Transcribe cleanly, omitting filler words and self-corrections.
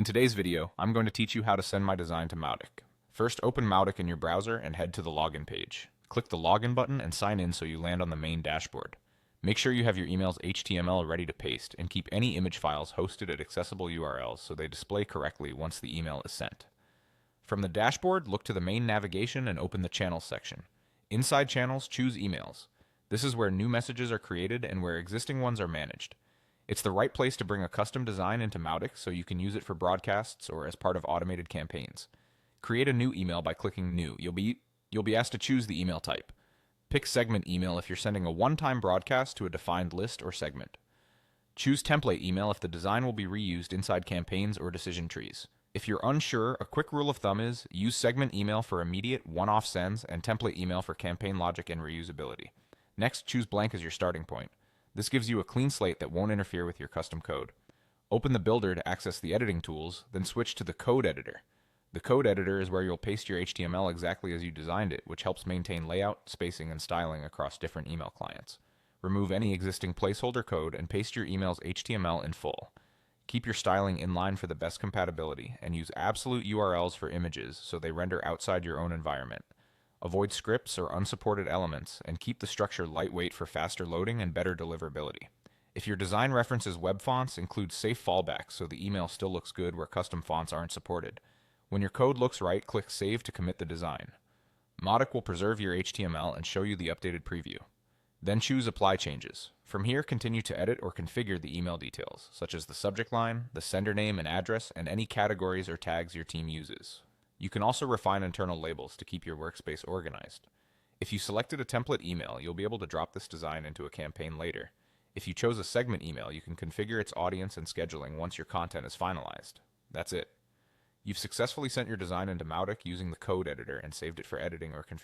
In today's video, I'm going to teach you how to send my design to Mautic. First, open Mautic in your browser and head to the login page. Click the login button and sign in so you land on the main dashboard. Make sure you have your email's HTML ready to paste and keep any image files hosted at accessible URLs so they display correctly once the email is sent. From the dashboard, look to the main navigation and open the Channels section. Inside Channels, choose Emails. This is where new messages are created and where existing ones are managed. It's the right place to bring a custom design into Mautic so you can use it for broadcasts or as part of automated campaigns. Create a new email by clicking New. You'll be asked to choose the email type. Pick Segment Email if you're sending a one-time broadcast to a defined list or segment. Choose Template Email if the design will be reused inside campaigns or decision trees. If you're unsure, a quick rule of thumb is use Segment Email for immediate, one-off sends and Template Email for campaign logic and reusability. Next, choose Blank as your starting point. This gives you a clean slate that won't interfere with your custom code. Open the builder to access the editing tools, then switch to the code editor. The code editor is where you'll paste your HTML exactly as you designed it, which helps maintain layout, spacing, and styling across different email clients. Remove any existing placeholder code and paste your email's HTML in full. Keep your styling in line for the best compatibility, and use absolute URLs for images so they render outside your own environment. Avoid scripts or unsupported elements, and keep the structure lightweight for faster loading and better deliverability. If your design references web fonts, include safe fallbacks so the email still looks good where custom fonts aren't supported. When your code looks right, click Save to commit the design. Mautic will preserve your HTML and show you the updated preview. Then choose Apply Changes. From here, continue to edit or configure the email details, such as the subject line, the sender name and address, and any categories or tags your team uses. You can also refine internal labels to keep your workspace organized. If you selected a template email, you'll be able to drop this design into a campaign later. If you chose a segment email, you can configure its audience and scheduling once your content is finalized. That's it. You've successfully sent your design into Mautic using the code editor and saved it for editing or configuration.